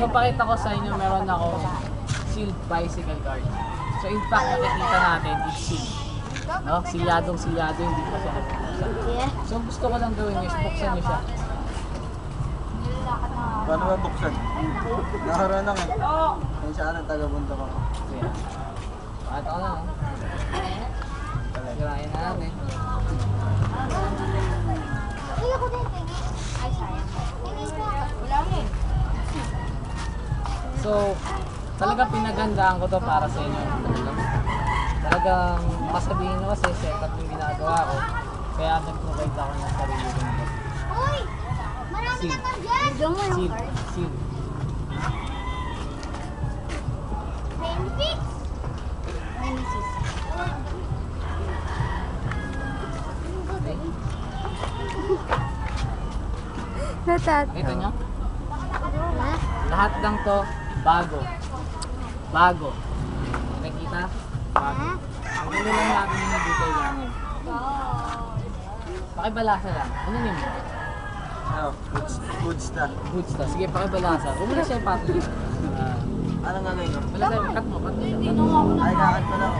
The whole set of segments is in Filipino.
ipapakita ko sa inyo, meron ako sealed bicycle card. So in fact, nakikita natin, it's sealed. No? Silyadong-silyado, hindi pa siya nabuksan. So gusto ko lang gawin is buksan nyo siya. Paano ba buksan? Nakaroon lang eh. Kung saan ang taga-bunta ko. Kaya, pakita ko lang. Girahin na natin. So, talagang pinagandaan ko to para sa inyo. Talagang masabihin nyo kasi setup yung ginagawa ko. Kaya nag-provide ako ng sarili ko nito. Seal. Seal. Seal. Ito nyo? Lahat lang to bago. Bago. Nakikita? Bago. Ang gulo lang natin yung detail namin. Pakibalasa lang. Ano nyo? Ano? Goods na. Goods na. Sige, pakibalasa. Huwag mo na siya ipatuloy. Ano nga ngayon? Wala tayo. Cut mo. Cut mo siya. Ay, kakat ko lang.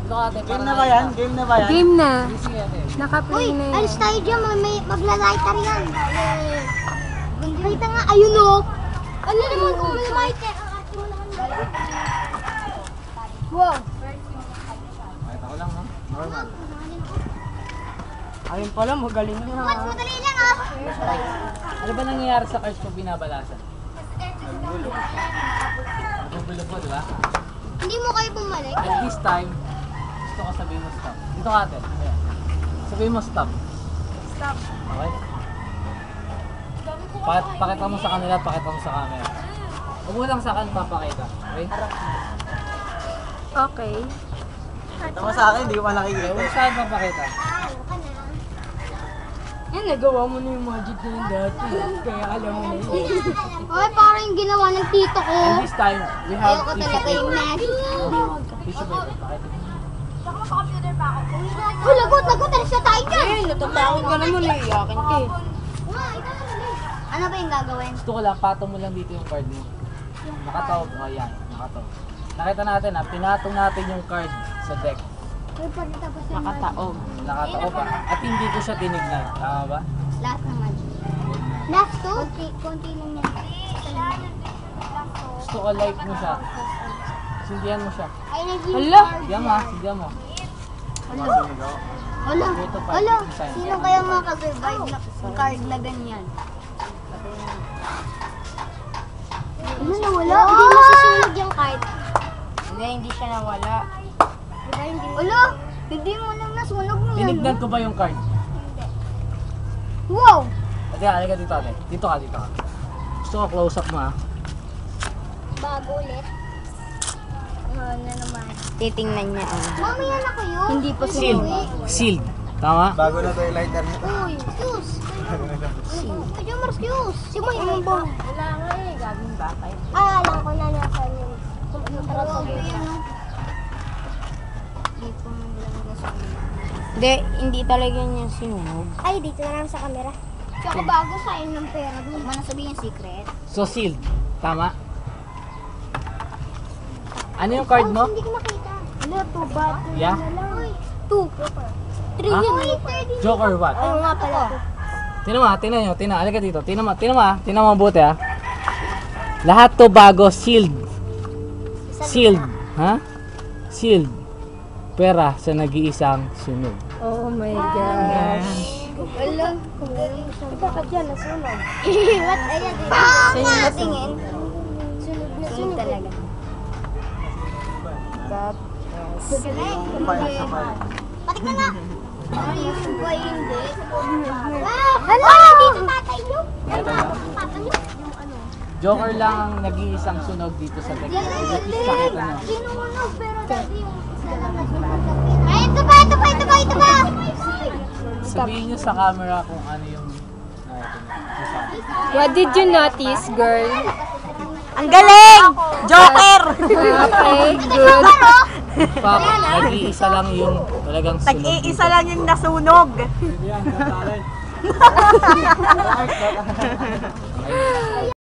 Game na ba yan? Game na ba yan? Game na. Sige, ate. Naka-play na yan. Alis tayo dyan, magla-lighter yan. Kita nga, ayun o. Ano naman kung may lighter? Wow. Pakita ko lang, no? Normal. Ayun pala, magaling na. Mas madali lang ah. Ano ba nangyayari sa cards pag binabalasan? Nagbulo. Nagugulo po, di ba? Hindi mo kayo bumalik. At this time, gusto ko sabihin mo stop. Dito ka ate. Ayan. Sabihin mo stop. Stop. Okay? Pakita mo sa kanila, pakita mo sa camera. Huwag mo lang sa akin papakita. Okay? Okay. Tama sa akin, hindi ko pa Okay, nakikita. huwag sa akin papakita. Yan, nagawa mo na yung magic na yung dati. Kaya alam mo na yun. Ay, parang yung ginawa ng tito ko. And this time, we have Ayoko tissue talaga yung paper. magic. Tissue paper. Pakita mo. Oh, lagot, alis na tayo dyan. Eh, natatakot ka naman eh. Yakin ka eh. Ano ba yung gagawin? Gusto ko lang, patong mo lang dito yung card mo. Nakataob. O, yan. Nakataob. Nakita natin ha, pinatong natin yung card sa deck. Nakataog. Nakataob pa. At hindi ko siya tinignan. Tama ba? Last na magic. Last two? Konti lang yan. Gusto ko like mo siya. Sindihan mo siya. Ay, Hala! Sindihan mo ha, sindihan mo. Masunog ako. Hala, sino kaya makasurvive na card na ganyan? Ano nawala? Hindi masusunog yung card. Hindi siya nawala. Hala, hindi mo lang nasunog mo yan. Tinignan ko ba yung card? Wow! Ate, halika dito ate. Dito ka, dito ka. Gusto ko close up mo ha. Bago ulit. Ano naman? Titingnan niya. Mamaya na kayo. Hindi pa Sealed. Sealed. Tama? Bago na to yung lighter niya. Uy, excuse. Ayun, excuse. Si Boy, ano ba? Wala nga eh. Gagawin ba kayo? Alam ko na nasa yung computer ko. Hindi, hindi talaga niya sinunog. Ay, dito na lang sa camera. Tsaka bago sayang ng pera doon. Mana sabihin secret? So sealed. Tama? Ano yung card mo? Hindi ko makita. Ano, 2 ba? Yeah? 2. 3 Ha? yun. Joker what? Oo nga pala. Tinan mo ha, tinan nyo, tinan. Halika dito. Tinan mo ha. Tinan mo mabuti ha. Lahat to bago, sealed. Sealed. Ha? Sealed. Pera sa nag-iisang sunog. Oh my gosh. Wala. Bakit yan nasunog? What? Ayan. Sa'yo na Tingin. Sunog na sunog talaga. That Sabay, sabay. Pati ka na. Ay, yung boy hindi. Hala! Dito tatay nyo. Ito na. Tatay nyo. Joker lang ang nag-iisang sunog dito sa deck. Sakita nyo. Sinunog pero dati yung isa lang nasunog. Ay, ito ba? Sabihin nyo sa camera kung ano yung... What did you notice, girl? Ang galing! Joker! Okay, good. Pop, nag-iisa lang yung talagang sunog. Tag-iisa lang yung nasunog. Bakit?